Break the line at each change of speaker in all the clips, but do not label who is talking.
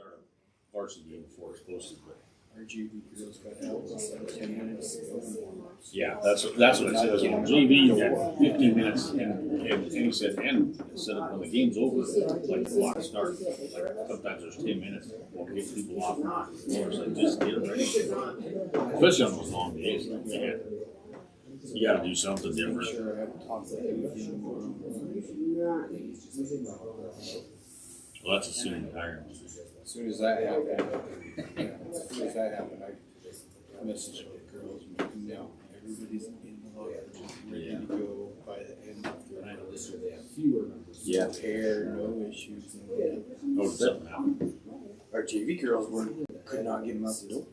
start a varsity game before it's posted, but
Our JV girls got help 10 minutes ago.
yeah, that's what I said. JV, you got 15 minutes, and he said, and instead of when the game's over, like the clock starts, like sometimes there's 10 minutes, we'll get people off. It's like, just get them ready. Especially on those long days, like, yeah. You got to do something different.
Sure, I haven't talked to anything.
Well, that's assuming retirement.
As soon as that happened, I messaged the girls and now everybody's in the locker room, ready to go by the end of the night. They have fewer members.
Yeah.
No hair, no issues.
Oh, did something happen?
Our JV girls could not get them out the door.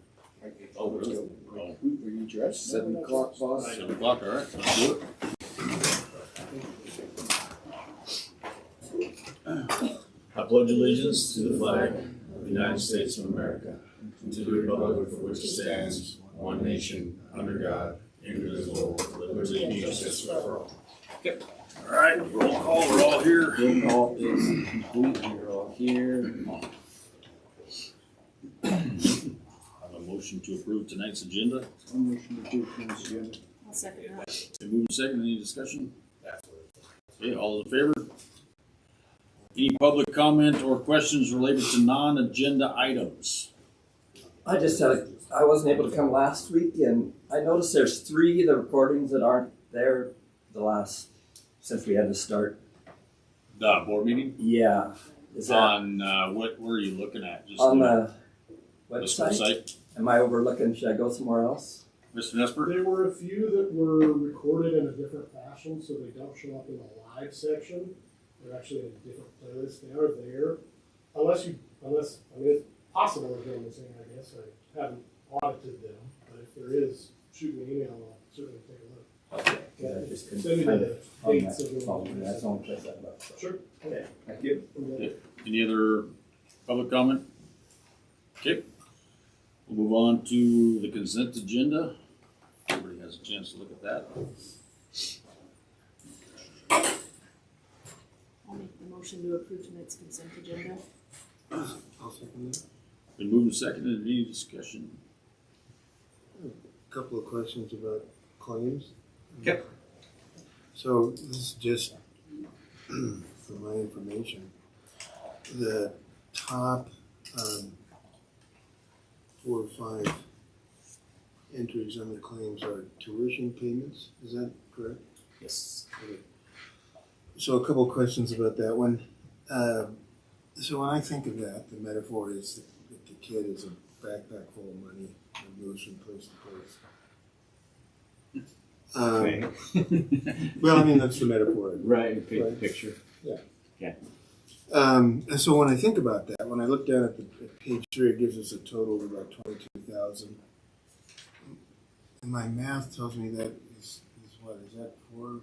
Oh, really?
Like, were you dressed? 7 o'clock, boss.
7 o'clock, all right, let's do it. I pledge allegiance to the flag of the United States of America, and to the republic for which it stands, one nation, under God, indivisible, with liberty and justice for all. Okay. All right, roll call, we're all here.
Roll call is complete. You're all here.
I have a motion to approve tonight's agenda.
Motion to approve tonight's agenda.
I'll second that.
Been moved second, any discussion? Okay, all in favor? Any public comment or questions related to non-agenda items?
I wasn't able to come last week, and I noticed there's 3 of the recordings that aren't there since we had to start.
The board meeting?
Yeah. Is that
On, what were you looking at? Just
on the
this website?
website? Am I overlooking? Should I go somewhere else?
Mr. Nesper?
There were a few that were recorded in a different fashion, so they don't show up in the live section. They're actually in a different playlist. They are there, unless I mean, it's possible they're doing the same. I guess I haven't audited them, but if there is, shoot me an email. I'll certainly take a look.
Okay. Yeah, I just couldn't
Send me
find
the
it on
dates
my
of the
phone. That's the only place I looked. So.
Sure.
Okay. Thank you.
Yeah.
Any other public comment? Okay. We'll move on to the consent agenda. Everybody has a chance to look at that.
I'll make the motion to approve tonight's consent agenda.
I'll second that.
Been moved and seconded. Any discussion?
Couple of questions about claims.
Okay.
So this is just for my information. The top 4 or 5 entries on the claims are tuition payments. Is that correct?
Yes.
Okay. So a couple of questions about that one. So when I think of that, the metaphor is that the kid is a backpack full of money and moves from place to place. Well, I mean, that's the metaphor.
Right,
Right.
picture.
And so when I think about that, when I look down at page 3, it gives us a total of about 22,000. And my math tells me that is what? Is that 4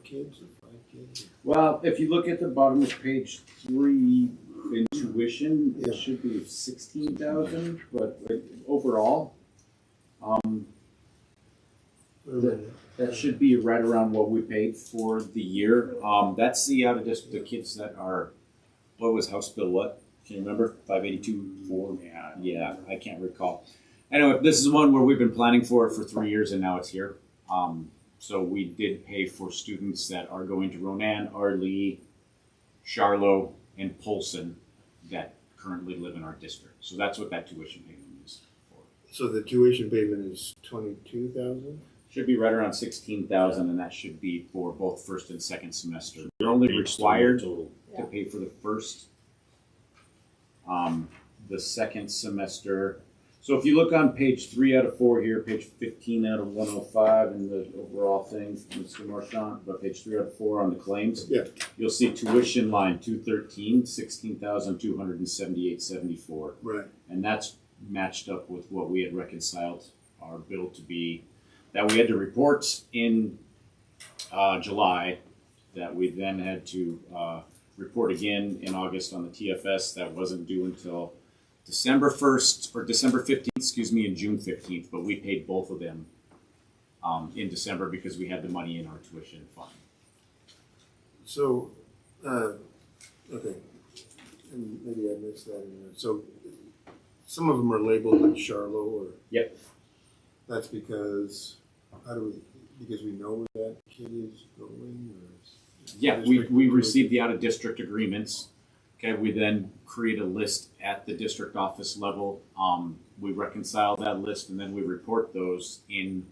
kids or 5 kids?
Well, if you look at the bottom of page 3 in tuition,
Yeah.
it should be 16,000, but overall, that should be right around what we paid for the year. That's the out of district, the kids that are, what was House Bill what? Can you remember? 582-4? Yeah, I can't recall. Anyway, this is one where we've been planning for it for 3 years and now it's here. So we did pay for students that are going to Ronan, Arlee, Charlo, and Polson that currently live in our district. So that's what that tuition payment is for.
So the tuition payment is 22,000?
Should be right around 16,000, and that should be for both first and second semester. You're only required
Total.
to pay for the first. The second semester. So if you look on page 3 out of 4 here, page 15 out of 105 in the overall thing, Mr. Marchant, but page 3 out of 4 on the claims,
Yeah.
you'll see tuition line 213, 16,278.74.
Right.
And that's matched up with what we had reconciled our bill to be, that we had to report in July, that we then had to report again in August on the TFS. That wasn't due until December 1st, or December 15th, and June 15th, but we paid both of them in December because we had the money in our tuition fund.
So, okay. and maybe I missed that in there, so some of them are labeled like Charlo or.
Yep.
That's because, because we know where that kid is going or?
Yeah, we receive the out-of-district agreements. Okay, we then create a list at the district office level. We reconcile that list and then we report those in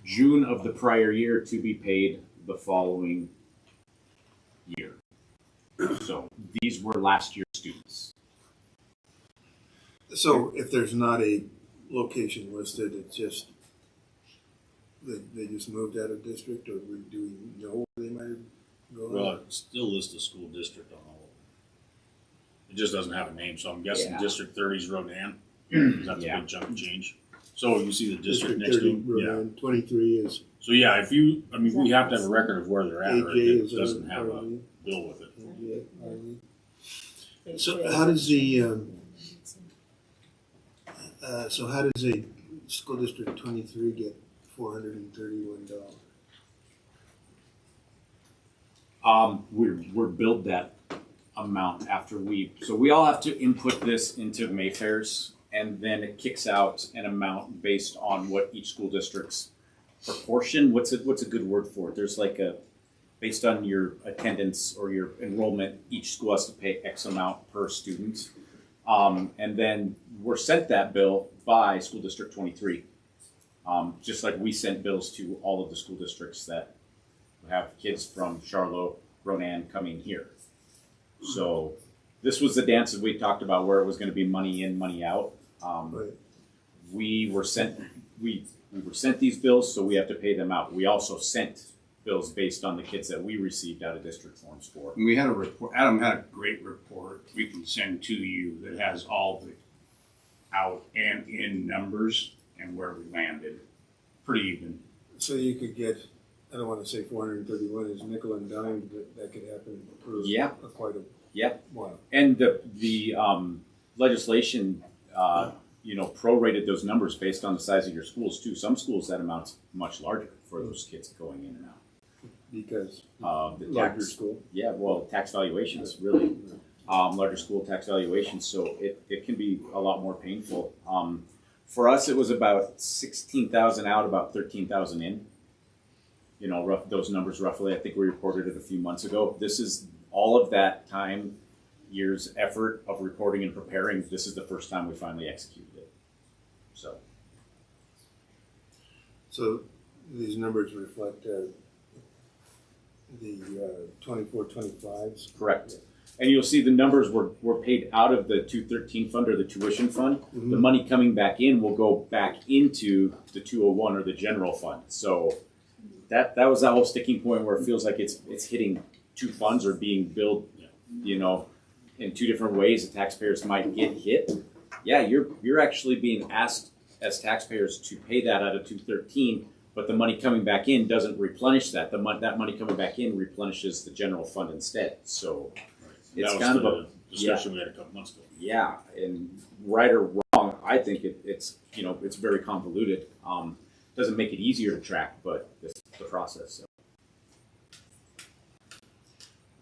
June of the prior year to be paid the following year. So these were last year's students.
So if there's not a location listed, it's just, they just moved out of district, or do we know where they might have gone?
Well, it still lists a school district on all of them. It just doesn't have a name, so I'm guessing
Yeah.
District 30's Rodan. That's
Yeah.
a big chunk of change. So you see the district next to
30,
them? Yeah.
Rowan, 23 is
So yeah, we have to have a record of where they're at, or
AJ
it
is
doesn't have a
RV.
bill with it.
AJ, RV. So how does the, so how does a school district 23 get $431?
We're billed that amount after so we all have to input this into Mayfair's, and then it kicks out an amount based on what each school district's proportion. What's a good word for it? There's like based on your attendance or your enrollment, each school has to pay X amount per student. And then we're sent that bill by School District 23. Just like we sent bills to all of the school districts that have kids from Charlotte, Ronan coming here. So this was the dance that we talked about, where it was going to be money in, money out.
Right.
We were sent these bills, so we have to pay them out. We also sent bills based on the kids that we received out of district forms for.
And we had a report, Adam had a great report we can send to you that has all the out and in numbers and where we landed. Pretty even.
So you could get, I don't want to say 431 is nickel and dime, but that could happen for
Yeah.
quite a
Yep.
while.
And the legislation, prorated those numbers based on the size of your schools too. Some schools that amount's much larger for those kids going in and out.
Because
The
larger
tax,
school.
yeah, well, tax valuations really, larger school tax valuations. So it can be a lot more painful. For us, it was about 16,000 out, about 13,000 in. Those numbers roughly. I think we reported it a few months ago. This is all of that time, years effort of reporting and preparing. This is the first time we finally executed it.
So these numbers reflect the 24-25s.
Correct. And you'll see the numbers were paid out of the 213 fund or the tuition fund.
Mhm.
The money coming back in will go back into the 201 or the general fund. So that was that whole sticking point where it feels like it's hitting two funds or being billed, in two different ways. The taxpayers might get hit. Yeah, you're actually being asked as taxpayers to pay that out of 213, but the money coming back in doesn't replenish that. That money coming back in replenishes the general fund instead. So it's
That was
kind of
the discussion we had a couple months ago.
yeah, and right or wrong, I think it's very convoluted. Doesn't make it easier to track, but this is the process. So.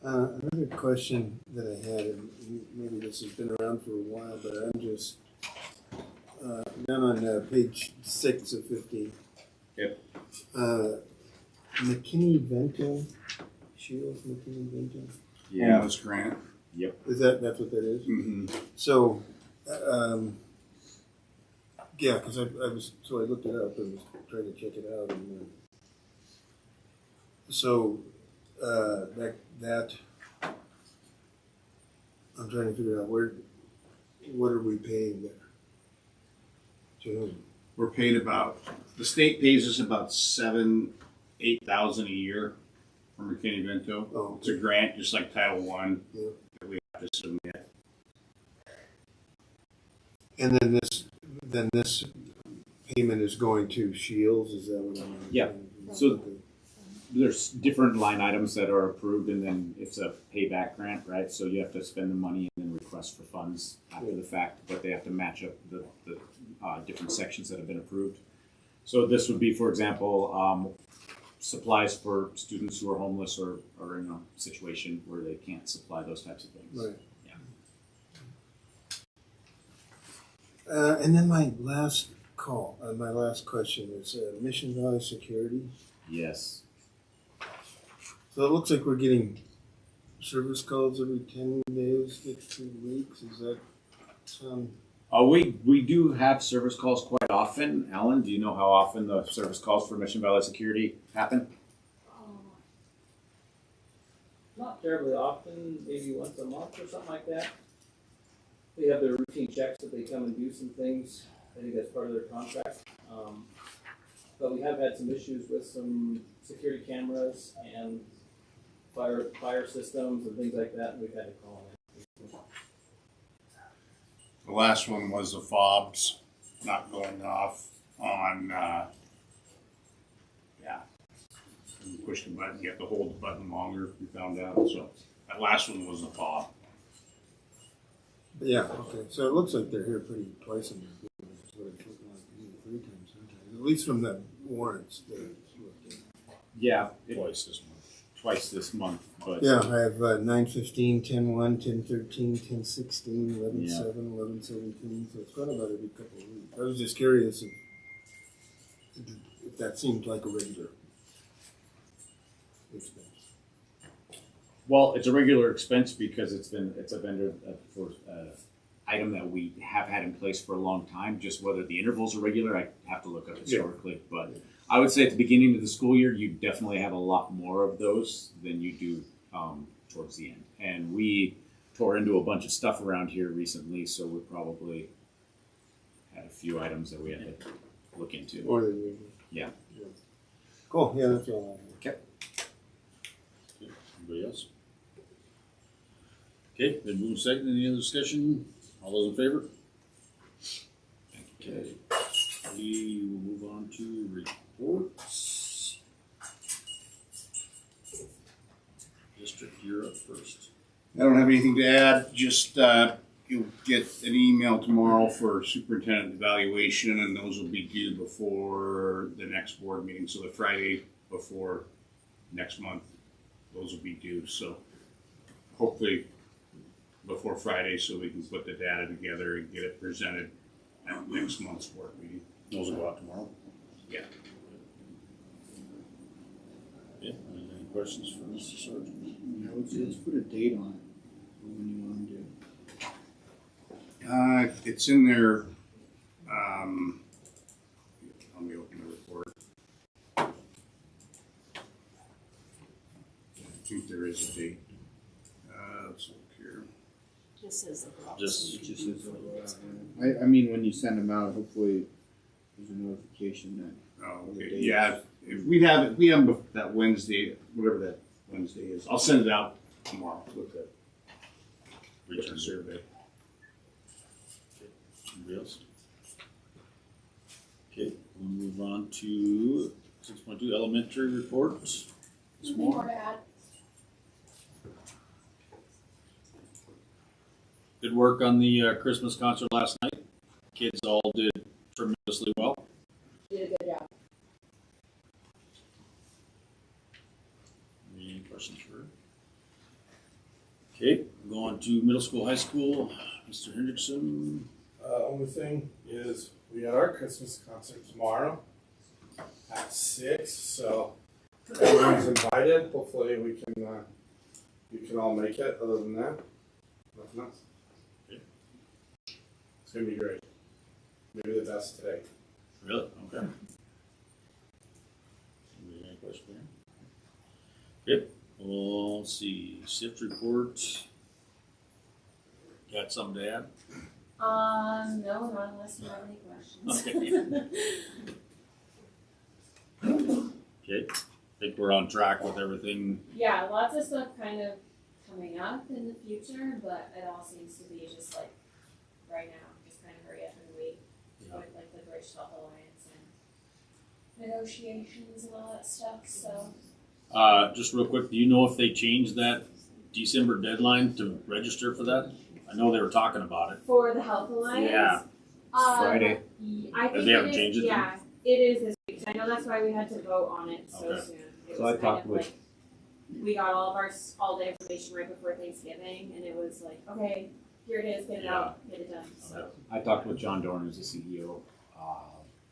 Another question that I had, and maybe this has been around for a while, but I'm just down on page 6 of 15.
Yep.
McKinney-Vento, Shields McKinney-Vento.
Homeless grant.
That's what that is?
Mm-hmm.
So, yeah, because I looked it up and was trying to check it out, and that I'm trying to figure out what are we paying there? To whom?
We're paid the state pays us about $8,000 a year for McKinney-Vento.
Oh,
It's a grant, just like Title I,
Yeah.
that we have to submit.
And then this payment is going to Shields. Is that what I'm?
Yeah. So- There's different line items that are approved, and then it's a payback grant, right? So you have to spend the money and then request for funds after the fact, but they have to match up the different sections that have been approved. So this would be, for example, supplies for students who are homeless or in a situation where they can't supply those types of things.
Right.
Yeah.
And then my last question is Mission Valley Security.
Yes.
So it looks like we're getting service calls every 10 days, 2 weeks. Is that sound?
We do have service calls quite often. Alan, do you know how often the service calls for Mission Valley Security happen?
Not terribly often, maybe once a month or something like that. They have their routine checks that they come and do some things. I think that's part of their contract. But we have had some issues with some security cameras and fire systems and things like that, and we've had to call in.
The last one was the fobs not going off on, you push the button, you have to hold the button longer, we found out, so that last one was the fob.
Yeah, okay. So it looks like they're here twice a month. That's what it's looking like, maybe 3 times sometimes. At least from the warrants that it's looked at.
Yeah,
Twice this month.
twice this month, but
Yeah, I have 9:15, 10:1, 10:13, 10:16, 11:7, 11:17. So it's kind of about every couple of weeks. I was just curious if that seemed like a regular expense.
well, it's a regular expense because it's a vendor for item that we have had in place for a long time. Just whether the intervals are regular, I have to look up historically. But I would say at the beginning of the school year, you definitely have a lot more of those than you do towards the end. And we tore into a bunch of stuff around here recently, so we probably had a few items that we had to look into.
More than usual.
Yeah.
Cool. Yeah, that's all I have.
Anybody else? Okay, then move second. Any other discussion? All those in favor? Okay. We will move on to reports. District, you're up first.
I don't have anything to add, just, you'll get an email tomorrow for superintendent evaluation, and those will be due before the next board meeting, so the Friday before next month, those will be due, so hopefully before Friday, so we can put the data together and get it presented at next month's board meeting.
Those will go out tomorrow.
Yeah.
Yeah, any questions for Mr. Sargent?
Yeah, let's put a date on it, when you want to do it.
It's in there, let me open the report. I think there is a date. Let's look here.
Just says the
Just-
It just is, I mean, when you send them out, hopefully there's a notification that.
Oh, okay, yeah, if we have them that Wednesday, whatever that Wednesday is, I'll send it out tomorrow with the return survey.
Anybody else? Okay, we'll move on to 6.2 elementary reports.
Nothing more to add.
Good work on the Christmas concert last night. Kids all did tremendously well.
Did a good job.
Any questions for her? Okay, go on to middle school, high school. Mr. Hendrickson.
Only thing is we got our Christmas concert tomorrow at 6, so everyone's invited. Hopefully we can all make it. Other than that, nothing else.
Okay.
It's gonna be great. Maybe the best today.
Really? Okay. Any questions there? Yep. Well, let's see. SIFT report. Got something to add?
No, not unless you have any questions.
Okay. Think we're on track with everything.
Yeah, lots of stuff kind of coming up in the future, but it all seems to be just like right now, just kind of hurry up and wait with like the Bridge Health Alliance and negotiations and all that stuff, so.
Just real quick, do you know if they changed that December deadline to register for that? I know they were talking about it.
For the Health Alliance?
Yeah.
Friday.
I think
They haven't
it is,
changed it then?
yeah, it is this week. I know that's why we had to vote on it so
Okay.
soon. It
So
was
I
kind
talked
of
with-
like, we got all of our all the information right before Thanksgiving, and it was like, okay, here it is, get it out, get it done, so.
I talked with John Dorn, who's the CEO,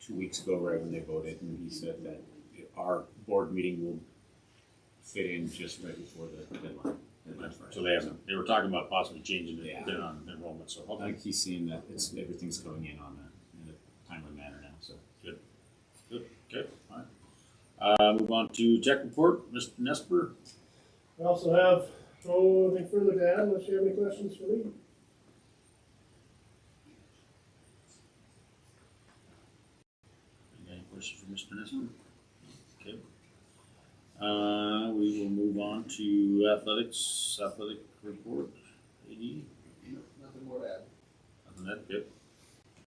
2 weeks ago, right when they voted, and he said that our board meeting will fit in just right before the deadline.
So they were talking about possibly changing it
Yeah.
then on enrollment, so,
I
okay.
think he's seeing that everything's going in on in a timely manner now, so.
Good, okay, alright. Move on to tech report, Mr. Nesper.
I also have, anything further to add, unless you have any questions for me?
Any questions for Mr. Nesper? Okay. We will move on to athletic report, AD,
Nothing more to add.
nothing that good.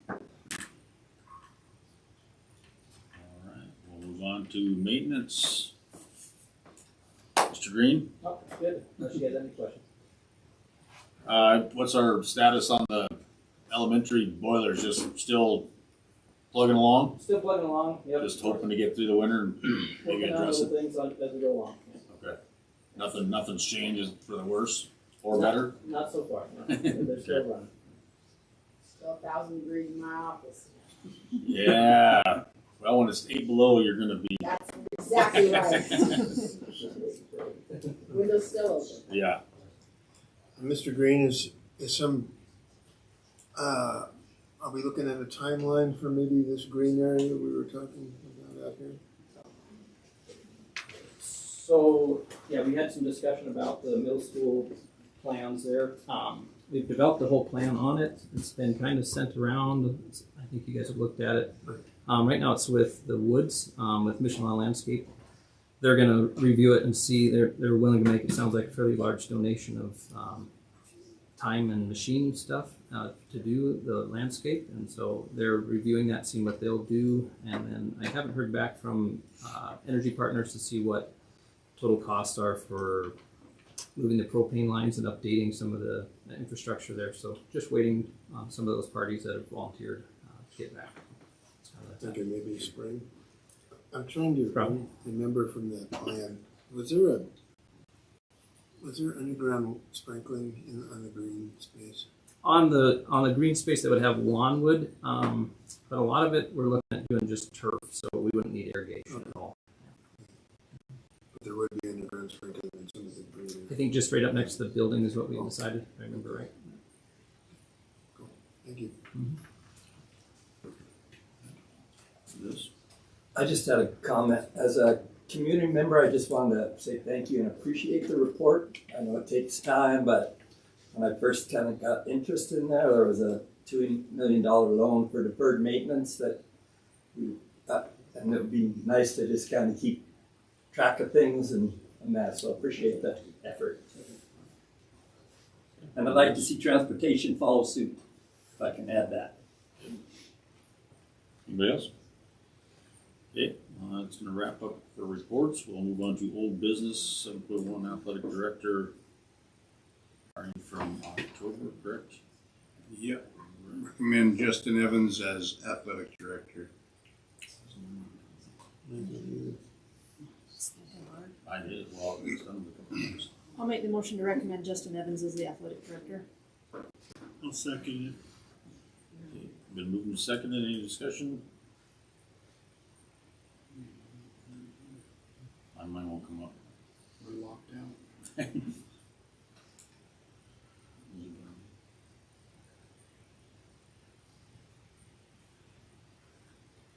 Alright, we'll move on to maintenance. Mr. Green,
Oh, good, unless you guys have any questions.
what's our status on the elementary boilers, just still plugging along?
Still plugging along, yep.
Just hoping to get through the winter and maybe
Working on
address
little
it?
things as we go along.
Okay. Nothing's changed for the worse or better?
Not so far, no. They're still running.
Still 1,000 degrees in my office.
Yeah. Well, when it's 8 below, you're gonna be,
That's exactly right. Window's still open.
yeah.
Mr. Green, is some, are we looking at a timeline for maybe this green area we were talking about out here?
So, yeah, we had some discussion about the middle school plans there. We've developed a whole plan on it. It's been kind of sent around. I think you guys have looked at it. Right now it's with the Woods, with Michelin Landscape. They're gonna review it and see, they're willing to make, it sounds like a fairly large donation of time and machine stuff to do the landscape. And so they're reviewing that, seeing what they'll do. And then I haven't heard back from Energy Partners to see what total costs are for moving the propane lines and updating some of the infrastructure there. So just waiting on some of those parties that have volunteered to get back. So that's it.
Thinking maybe spring. I'm trying to
Problem.
remember from that plan, was there underground sprinkling on the green space?
On the green space that would have lawn wood, but a lot of it we're looking at doing just turf, so we wouldn't need irrigation at all.
But there would be underground sprinkling in some of the green.
I think just straight up next to the building is what we decided, if I remember right.
Thank you.
This.
I just had a comment. As a community member, I just wanted to say thank you and appreciate the report. I know it takes time, but when I first kind of got interested in there was a $2 million loan for deferred maintenance that we got, and it would be nice to just kind of keep track of things and that, so I appreciate the effort. And I'd like to see transportation follow suit, if I can add that.
Anybody else? Okay, that's gonna wrap up for reports. We'll move on to old business, 7.1 athletic director. Starting from October, correct?
Yep. Recommend Justin Evans as athletic director.
I did, well, it's done with a couple years.
I'll make the motion to recommend Justin Evans as the athletic director.
I'll second it. Okay, been moved and seconded, any discussion? Mine won't come up.
We're locked out.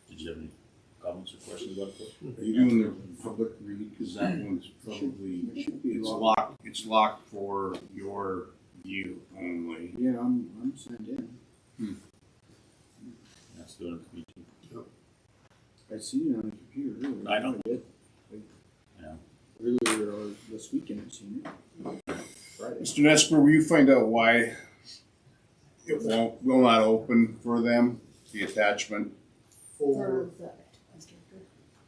Did you have any comments or questions about it?
Are you doing the public read? Because that one's probably, it's locked for your view only.
Yeah, I'm signed in.
That's doing it for me too.
I seen it on the computer earlier.
I know.
did.
Yeah.
Earlier or this weekend I seen it. Friday.
Mr. Nesper, will you find out why it will not open for them, the attachment
For,
the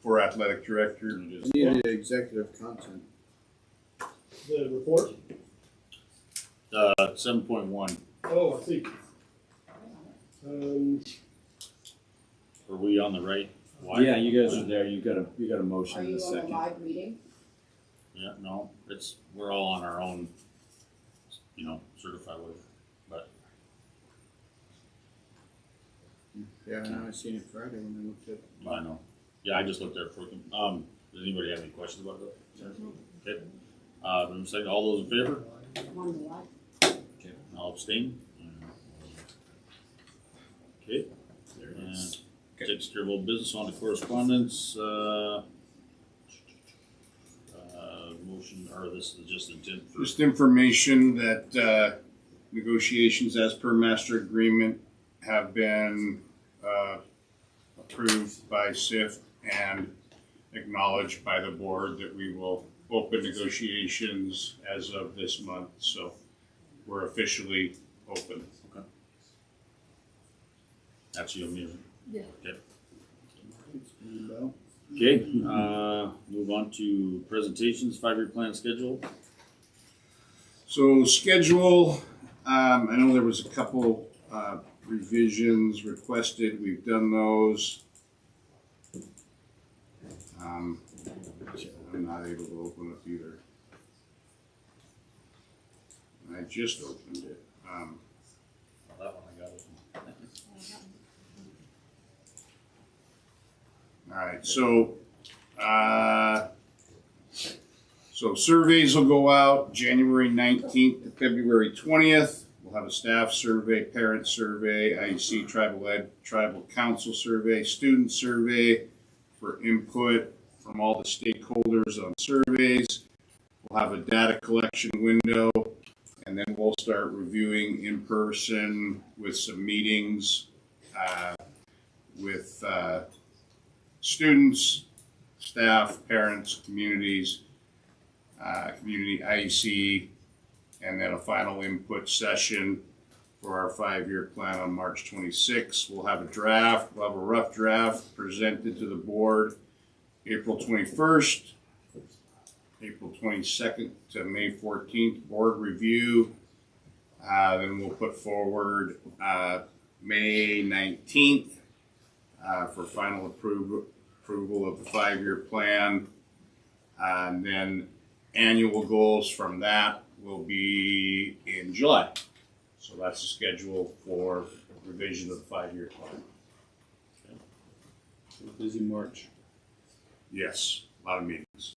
for athletic director?
I needed executive content.
the report?
7.1,
Oh, I see.
are we on the right? Why?
Yeah, you guys are there. You got a
Are
motion in
you
a
on a
second.
live meeting?
Yeah, no, we're all on our own, certified with, but
Yeah, I know, I seen it Friday when I looked at.
I know. Yeah, I just looked there for them. Does anybody have any questions about that? Okay. Then second, all those in favor?
One to like.
Okay. I'll abstain. Okay. And takes care of old business on to correspondence. Motion, or this is just intent for.
Just information that negotiations as per master agreement have been approved by SIF and acknowledged by the board that we will open negotiations as of this month. So we're officially open.
That's you, music.
Yeah.
Okay. Okay, move on to presentations, 5-year plan schedule.
So schedule, I know there was a couple revisions requested. We've done those. I'm not able to open it either. I just opened it.
That one I got.
All right, so surveys will go out January 19th to February 20th. We'll have a staff survey, parent survey, IEC, tribal ed, tribal council survey, student survey for input from all the stakeholders on surveys. We'll have a data collection window, and then we'll start reviewing in person with some meetings with students, staff, parents, communities, community IEC, and then a final input session for our 5-year plan on March 26th. We'll have a draft, we'll have a rough draft presented to the board April 21st, April 22nd to May 14th, board review. Then we'll put forward May 19th for final approval of the 5-year plan. And then annual goals from that will be in July. So that's the schedule for revision of the 5-year plan.
Busy March.
Yes, a lot of meetings.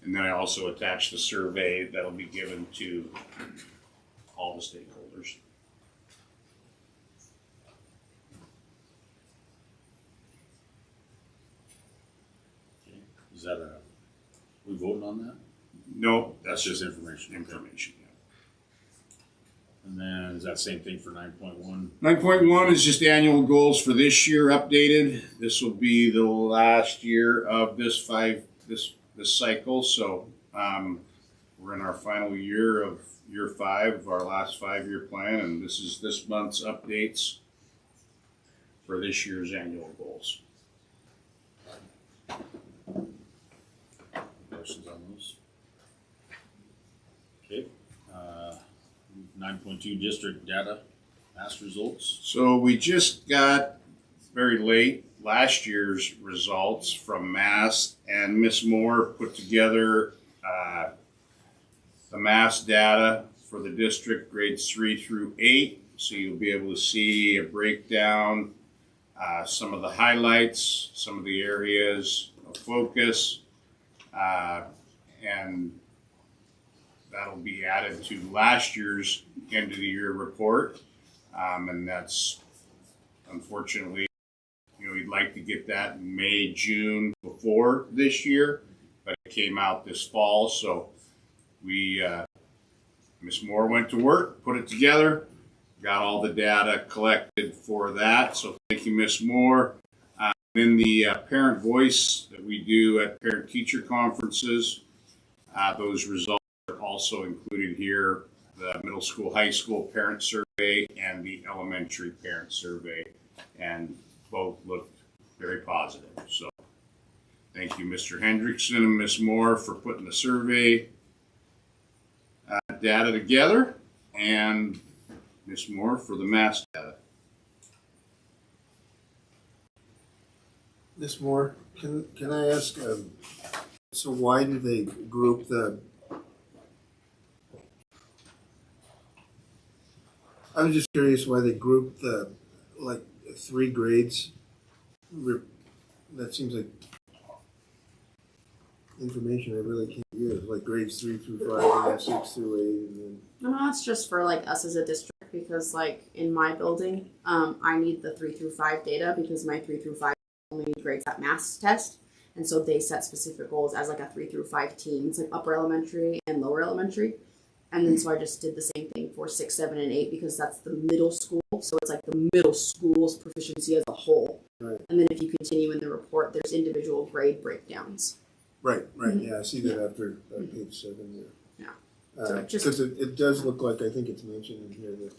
And then I also attached the survey that'll be given to all the stakeholders.
Is that we voting on that?
No,
That's just information.
information. Yeah.
And then is that same thing for 9.1?
9.1 is just annual goals for this year updated. This will be the last year of this cycle. So we're in our final year of year 5 of our last 5-year plan, and this is this month's updates for this year's annual goals.
Questions on those? Okay. 9.2 district data mass results.
So we just got very late last year's results from Mass, and Miss Moore put together the Mass data for the district grades 3 through 8. So you'll be able to see a breakdown, some of the highlights, some of the areas of focus, and that'll be added to last year's end of the year report. And that's unfortunately, we'd like to get that in May, June before this year, but it came out this fall. So we, Ms. Moore went to work, put it together, got all the data collected for that. So thank you, Ms. Moore. In the parent voice that we do at parent-teacher conferences, those results are also included here, the middle school, high school parent survey and the elementary parent survey, and both looked very positive. So thank you, Mr. Hendrickson and Ms. Moore, for putting the survey data together, and Ms. Moore for the mass data.
Ms. Moore, can I ask, So why do they group I was just curious why they grouped the, like, 3 grades. That seems like information I really can't use, like grades 3 through 5 and then 6 through 8 and then.
No, it's just for like us as a district because like in my building, I need the 3 through 5 data because my 3 through 5 only grades that mass test. And so they set specific goals as like a 3 through 5 team. It's like upper elementary and lower elementary. And then so I just did the same thing for 6, 7, and 8 because that's the middle school. So it's like the middle school's proficiency as a whole.
Right.
And then if you continue in the report, there's individual grade breakdowns.
Right, yeah, I see that after page 7 there.
Yeah. So just-
Because it does look like, I think it's mentioned in here that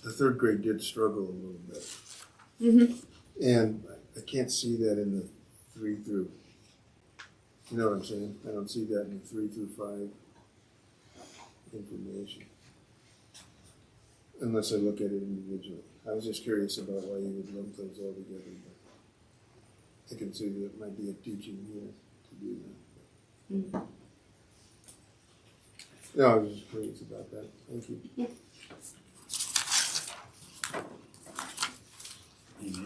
the 3rd grade did struggle a little bit.
Mm-hmm.
And I can't see that in the 3 through, you know what I'm saying? I don't see that in the 3 through 5 information. Unless I look at it individually. I was just curious about why you would lump those all together, but I can see that it might be a teaching here to do that.
Mm-hmm.
No, I was just curious about that. Thank you.
Yeah.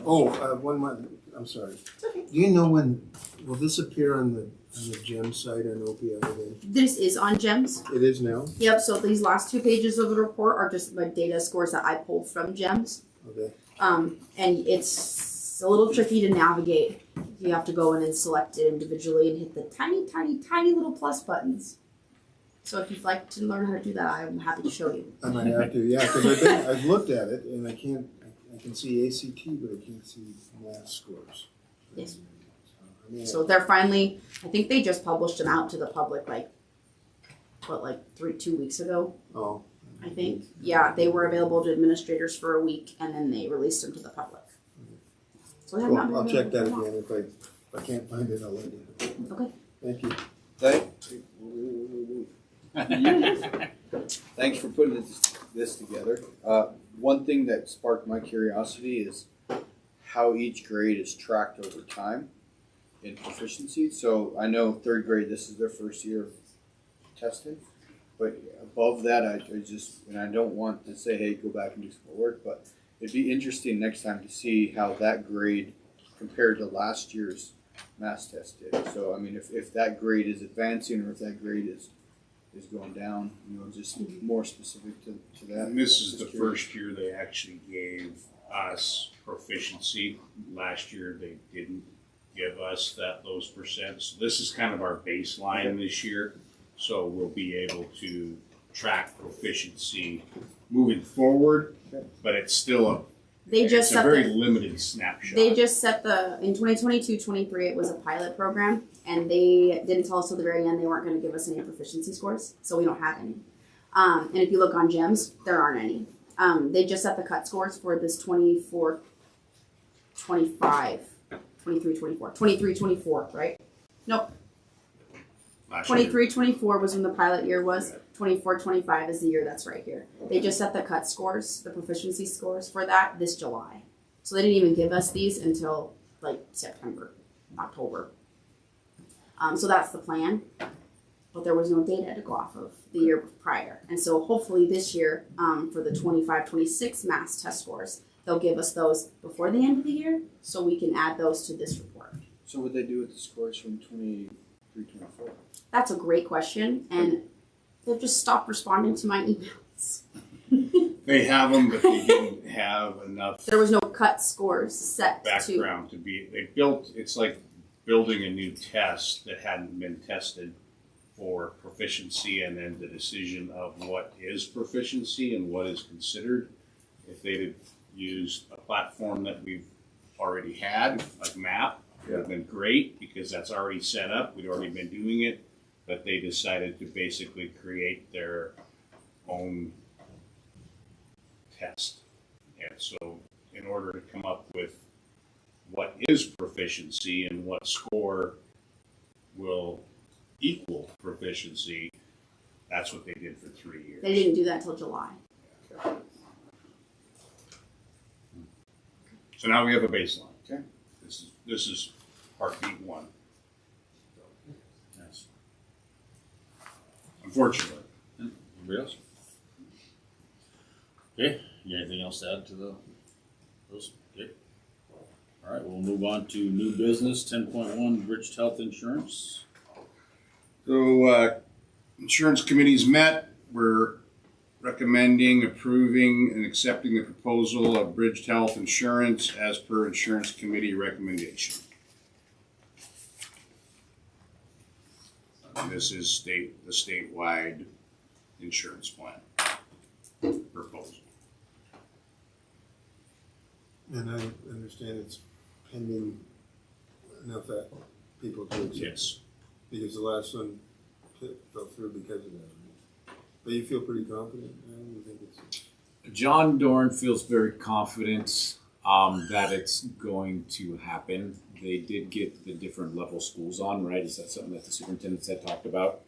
Oh, one more, I'm sorry. Do you know when, will this appear on the GEM site on OPI then?
This is on GEMS.
It is now?
Yep, so these last 2 pages of the report are just my data scores that I pulled from GEMS.
Okay.
And it's a little tricky to navigate. You have to go in and select it individually and hit the tiny, tiny, tiny little plus buttons. So if you'd like to learn how to do that, I'm happy to show you.
I might have to, yeah, because I've looked at it and I can see ACT, but I can't see math scores.
Yes.
I mean,
So they're finally, I think they just published them out to the public like 2 weeks ago,
oh,
I think. Yeah, they were available to administrators for a week and then they released them to the public. So they have not been
well, I'll check that
available for
again. If I can't find it, I'll let you know.
Okay.
Thank you.
Thanks for putting this together. One thing that sparked my curiosity is how each grade is tracked over time in proficiency. So I know 3rd grade, this is their first year of testing, but above that, I just, and I don't want to say, hey, go back and do some more work, but it'd be interesting next time to see how that grade compared to last year's mass test did. So I mean, if that grade is advancing or if that grade is going down, you know, just more specific to that.
And this is the
Just curious.
first year they actually gave us proficiency. Last year they didn't give us those percents. So this is kind of our baseline this year. So we'll be able to track proficiency moving forward, but it's still
They just
it's a
set
very
the,
limited snapshot.
they just set the, in 2022-23 it was a pilot program and they didn't tell us till the very end they weren't going to give us any proficiency scores, so we don't have any. And if you look on GEMS, there aren't any. They just set the cut scores for this 24, 25, 23, 24, 23, 24, right? Nope.
Last year.
23, 24 was when the pilot year was. 24, 25 is the year that's right here. They just set the cut scores, the proficiency scores for that this July. So they didn't even give us these until like September, October. So that's the plan. But there was no data to go off of the year prior. And so hopefully this year, for the 25-26 mass test scores, they'll give us those before the end of the year so we can add those to this report.
So what they do with the scores from 23, 24?
That's a great question, and they've just stopped responding to my emails.
They have them, but they didn't have enough
There was no cut scores set to.
background to be. They built. It's like building a new test that hadn't been tested for proficiency, and then the decision of what is proficiency and what is considered. If they'd have used a platform that we've already had, like MAP, it would have been great because that's already set up. We'd already been doing it, but they decided to basically create their own test. And so in order to come up with what is proficiency and what score will equal proficiency, that's what they did for 3 years.
They didn't do that till July.
So now we have a baseline. This is heartbeat one,
Yes.
unfortunately.
Anybody else? Okay, you got anything else to add to those? Okay. All right, we'll move on to new business, 10.1, Bridged Health Insurance.
So, insurance committees met, we're recommending, approving, and accepting the proposal of Bridged Health Insurance as per insurance committee recommendation. And this is the statewide insurance plan proposal.
And I understand it's pending enough that people to accept,
Yes.
because the last one fell through because of that. But you feel pretty confident now? You think it's?
John Dorn feels very confident that it's going to happen. They did get the different level schools on, right? Is that something that the superintendents had talked about?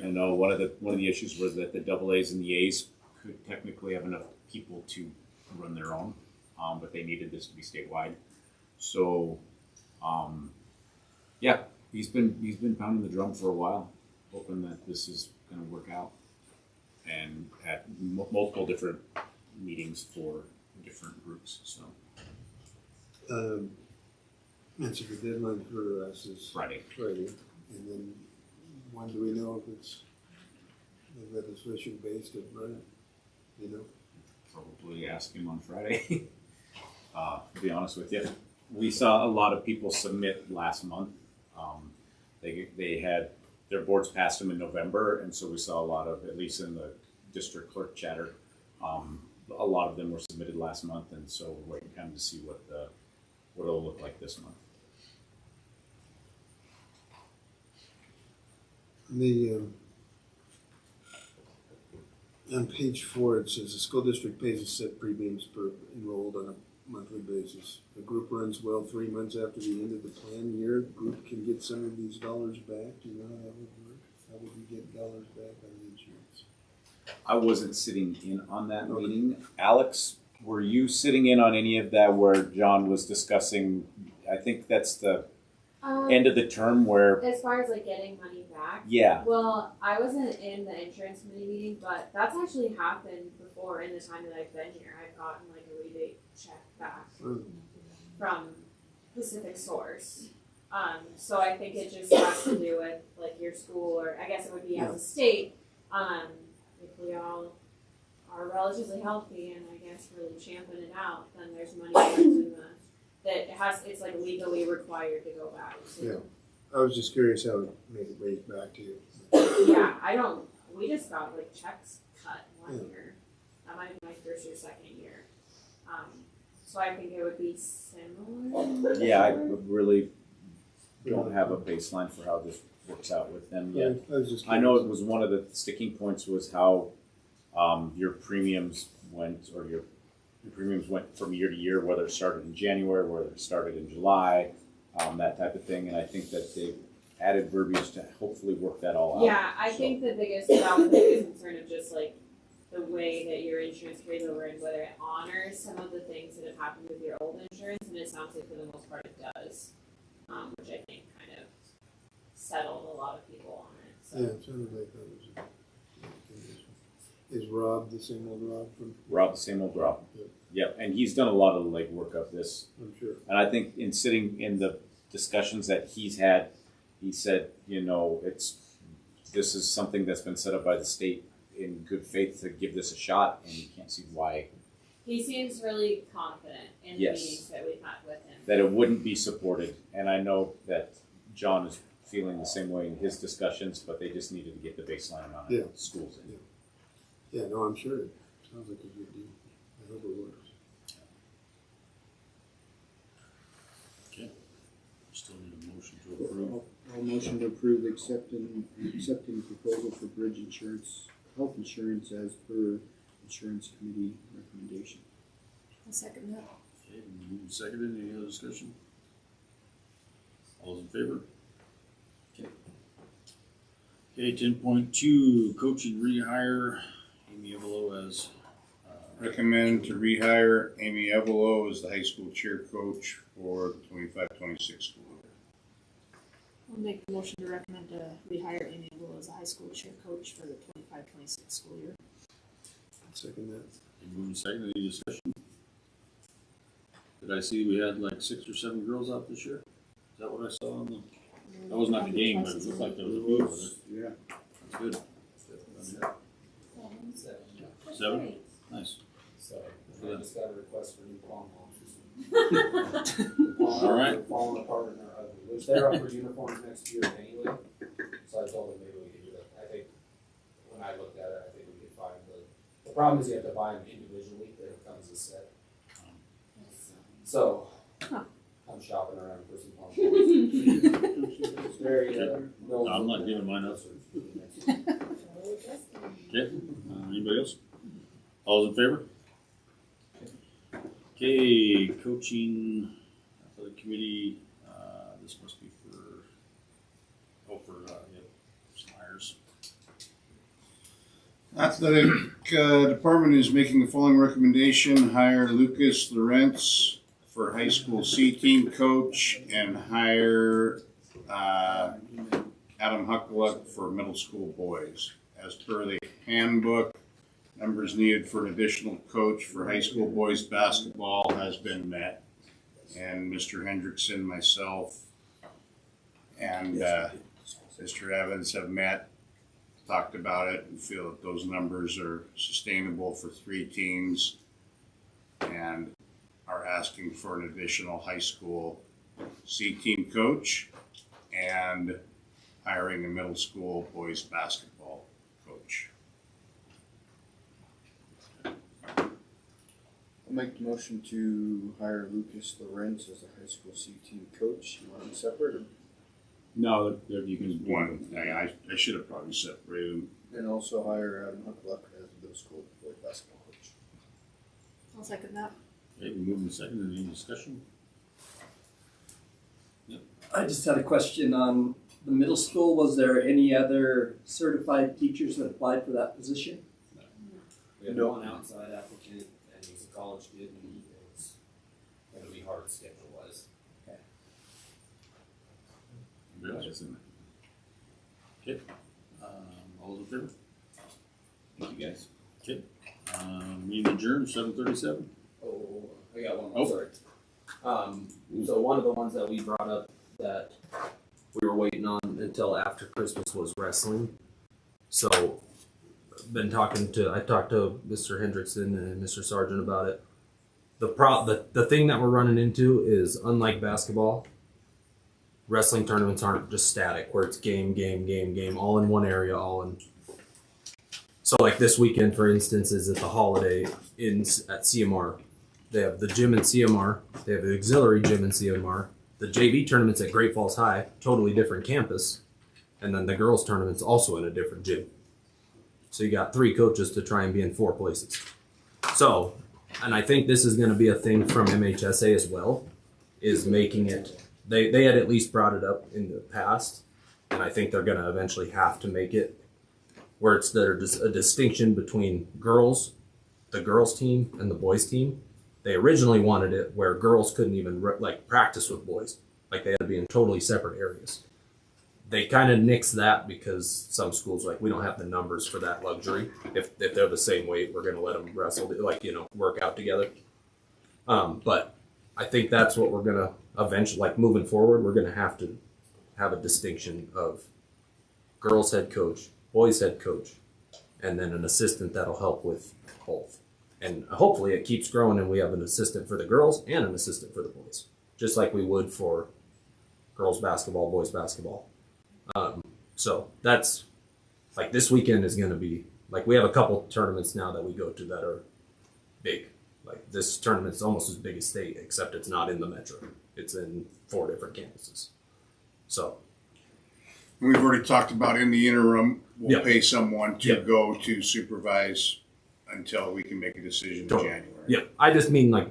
I know one of the issues was that the double A's and the A's could technically have enough people to run their own, but they needed this to be statewide. So, yeah, he's been pounding the drum for a while, hoping that this is going to work out, and had multiple different meetings for different groups. So
And so the deadline for us is
Friday.
Friday, and then when do we know if it's the legislation based at Bryant? You know?
Probably ask him on Friday. To be honest with you, we saw a lot of people submit last month. They had their boards passed them in November, and so we saw a lot of, at least in the district clerk chatter, a lot of them were submitted last month, and so we're waiting kind of to see what it'll look like this month.
On page 4, it says the school district pays a set premiums per enrolled on a monthly basis. The group runs well 3 months after the end of the plan year. The group can get some of these dollars back. Do you know how that would work? How would you get dollars back on the insurance?
I wasn't sitting in on that meeting. Alex, were you sitting in on any of that where John was discussing, I think that's the end of the term where,
As far as like getting money back.
yeah,
Well, I wasn't in the insurance committee meeting, but that's actually happened before in the time that I've been here. I've gotten like a rebate check back from Pacific Source. So I think it just has to do with like your school, or I guess it would be as a state. If we all are relatively healthy and I guess really champing it out, then there's money left in it's like legally required to go back to.
Yeah. I was just curious how it made it way back to you.
Yeah, we just got like checks cut one year. That might be my first or second year. So I think it would be similar.
yeah, I really don't have a baseline for how this works out with them yet.
I was just
I know
curious.
it was one of the sticking points was how your premiums went, or your premiums went from year to year, whether it started in January, whether it started in July, that type of thing. And I think that they've added verbiage to hopefully work that all out.
Yeah, I think the biggest concern of just like the way that your insurance carries over and whether it honors some of the things that have happened with your old insurance, and it sounds like for the most part it does, which I think kind of settled a lot of people on it. So.
Yeah, it sounded like that was a condition. Is Rob the same old Rob from?
Rob, the same old Rob.
Yep.
Yep, and he's done a lot of legwork of this.
I'm sure.
And I think in sitting in the discussions that he's had, he said, this is something that's been set up by the state in good faith to give this a shot, and you can't see why
He seems really confident in the
Yes.
meetings that we've had with him.
that it wouldn't be supported. And I know that John is feeling the same way in his discussions, but they just needed to get the baseline amount
Yeah.
of schools in.
Yeah, no, I'm sure. It sounds like a good deal. I hope it works.
Still need a motion to approve.
I'll motion to approve accepting the proposal for bridge insurance, health insurance as per insurance committee recommendation.
I'll second that.
Okay, moved and seconded. Any other discussion? All those in favor? Okay. Okay, 10.2, coaching rehire, Amy Evelo as
recommend to rehire Amy Evelo as the high school cheer coach for the 25-26 school year.
I'll make the motion to recommend to rehire Amy Will as a high school cheer coach for the 25-26 school year.
Second that.
Moving second, any discussion? Did I see we had like 6 or 7 girls out this year? Is that what I saw on the? That wasn't at the game, but it looked like there was a few of it.
Yeah.
That's good. 7? Nice.
So, I just got a request for new pom poms.
All right.
They're falling apart and they're ugly, which they're up for uniforms next year anyway. So I told them maybe we could do that. I think, when I looked at it, I think we could find the problem is you have to buy them individually, they don't come as a set. So, I'm shopping around for some pom poms. It's very,
No, I'm not giving mine up. Okay, anybody else? All's in favor? Okay, coaching athletic committee, this must be for, Myers.
Athletic department is making the following recommendation: hire Lucas Lawrence for high school C team coach and hire Adam Huckluck for middle school boys. As per the handbook, numbers needed for an additional coach for high school boys basketball has been met. And Mr. Hendrickson, myself, and Mr. Evans have met, talked about it, and feel that those numbers are sustainable for 3 teams and are asking for an additional high school C team coach and hiring a middle school boys basketball coach.
I'll make the motion to hire Lucas Lawrence as a high school C team coach. You want them separate? Or?
No, there you can.
One, I should have probably separated them.
And also hire Adam Huckluck as a middle school boys basketball coach.
I'll second that.
Okay, we moving second, any discussion?
I just had a question on the middle school. Was there any other certified teachers that applied for that position?
We have one outside applicant, and he's a college kid, and it's gonna be hard schedule wise.
Isn't it? Okay, all those in favor? Thank you, guys. Okay, meeting adjourned, 7:37.
Oh, I got one
Oh.
more, sorry. So one of the ones that we brought up that we were waiting on until after Christmas was wrestling. So, I talked to Mr. Hendrickson and Mr. Sargent about it. The thing that we're running into is, unlike basketball, wrestling tournaments aren't just static, where it's game, all in one area, So like this weekend, for instance, is at the Holiday at CMR. They have the gym in CMR. They have the auxiliary gym in CMR. The JV tournament's at Great Falls High, totally different campus. And then the girls tournament's also in a different gym. So you got 3 coaches to try and be in 4 places. So, and I think this is going to be a thing from MHSA as well, is making it, they had at least brought it up in the past, and I think they're going to eventually have to make it where it's there's a distinction between girls, the girls team, and the boys team. They originally wanted it where girls couldn't even practice with boys. Like they had to be in totally separate areas. They kind of nixed that because some schools we don't have the numbers for that luxury. If they're the same weight, we're going to let them wrestle, work out together. But I think that's what we're going to eventually, moving forward, we're going to have a distinction of girls head coach, boys head coach, and then an assistant that'll help with both. And hopefully it keeps growing and we have an assistant for the girls and an assistant for the boys, just like we would for girls basketball, boys basketball. So that's this weekend is going to be we have a couple tournaments now that we go to that are big. This tournament's almost as big as state, except it's not in the metro. It's in 4 different campuses. So
We've already talked about in the interim, we'll
Yep.
pay someone to
Yep.
go to supervise until we can make a decision in
Totally.
January.
yeah, I just mean that.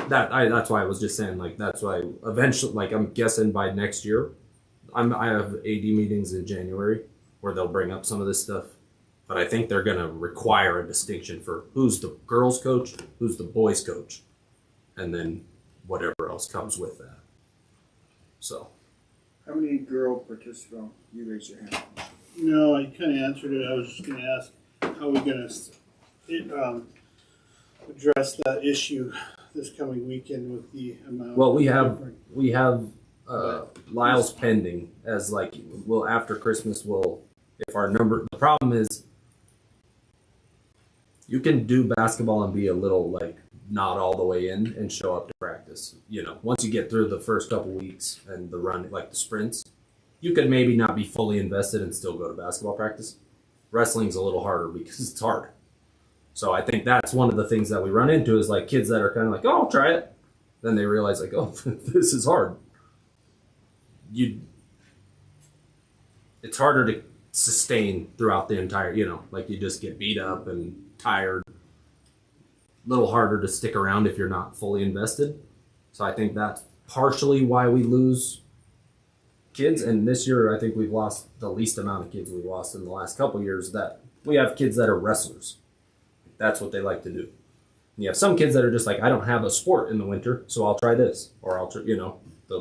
That's why I was just saying that's why eventually I'm guessing by next year, I have AD meetings in January where they'll bring up some of this stuff
But I think they're going to require a distinction for who's the girls coach, who's the boys coach, and then whatever else comes with that. So.
How many girl participants? You raise your hand.
No, I kind of answered it. I was just going to ask how we going to address that issue this coming weekend with the amount.
Well, we have Lyle's pending as like after Christmas if our number. The problem is you can do basketball and be a little like not all the way in and show up to practice. You know, once you get through the first couple weeks and the run, like the sprints, you could maybe not be fully invested and still go to basketball practice. Wrestling's a little harder because it's hard. So I think that's one of the things that we run into is like kids that are kind of like, oh, I'll try it. Then they realize like, oh, this is hard. It's harder to sustain throughout the entire, like you just get beat up and tired. A little harder to stick around if you're not fully invested. So I think that's partially why we lose kids. And this year, I think we've lost the least amount of kids we've lost in the last couple of years. That we have kids that are wrestlers. That's what they like to do. And you have some kids that are just like, I don't have a sport in the winter, so I'll try this. Or I'll try,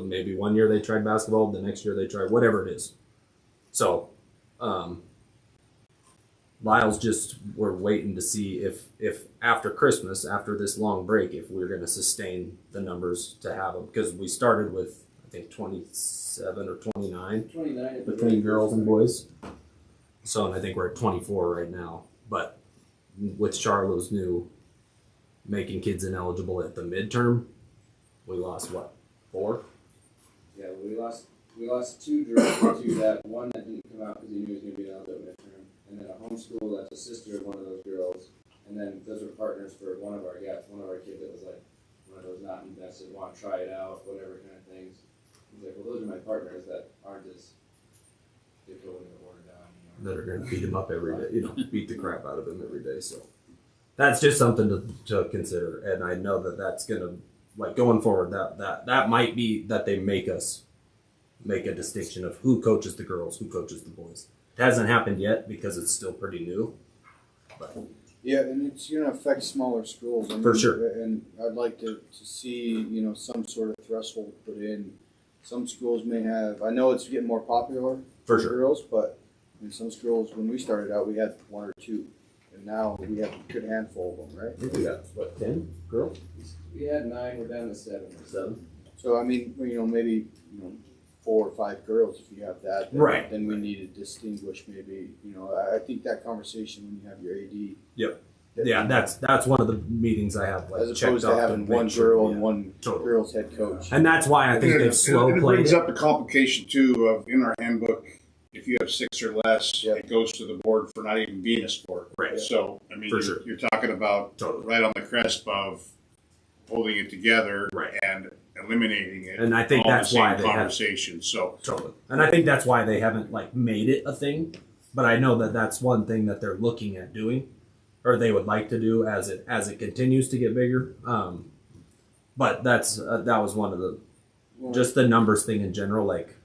maybe one year they tried basketball, the next year they try whatever it is. So, Lyle's we're waiting to see if after Christmas, after this long break, if we're going to sustain the numbers to have them. Because we started with, I think, 27 or 29 between girls and boys. So, and I think we're at 24 right now. But with Charlo's new making kids ineligible at the midterm, we lost, 4?
Yeah, we lost 2 directly to that. One that didn't come out because he knew he was going to be an eligible midterm. And then a homeschool that's a sister of one of those girls. And then those were partners for one of our kids that was like one of those not invested, want to try it out, whatever kind of things. He's like, well, those are my partners that aren't as Dakota or down.
That are going to beat him up every day, beat the crap out of him every day. So that's just something to consider. And I know that that's going to, like going forward, that might be that they make us make a distinction of who coaches the girls, who coaches the boys. It hasn't happened yet because it's still pretty new. But
yeah, and it's going to affect smaller schools.
For sure.
And I'd like to see, some sort of threshold put in. Some schools may have, I know it's getting more popular
for sure.
Girls, but in some schools, when we started out, we had 1 or 2. And now we have a good handful of them, right?
I think we got, 10 girls?
We had 9, we're down to 7.
7.
So, I mean, maybe, 4 or 5 girls, if you have that,
right.
Then we need to distinguish maybe, I think that conversation when you have your AD.
Yep. Yeah, that's one of the meetings I have. Like,
as opposed to having one girl and one girl's head coach.
And that's why I think they've slow played.
It brings up the complication, too, of in our handbook, if you have 6 or less, it goes to the board for not even being a sport.
Right.
So, I mean,
sure.
You're talking about right on the cusp of holding it together and eliminating it.
And I think that's why they
conversation. So
totally. And I think that's why they haven't made it a thing. But I know that that's one thing that they're looking at doing, or they would like to do as it continues to get bigger. But that was one of the just the numbers thing in general. Like,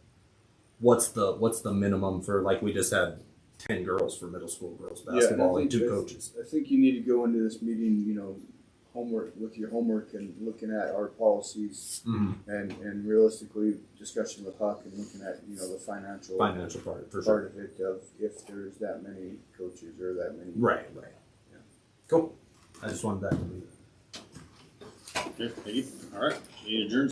what's the minimum for, like, we just had 10 girls for middle school girls basketball and 2 coaches.
I think you need to go into this meeting, homework and looking at our policies and realistically discussion with Huck and looking at, the financial
part for
part of it of if there's that many coaches or that many.
Right. Yeah. Cool. I just wanted that to be.
Okay, thank you. All right, meeting adjourned.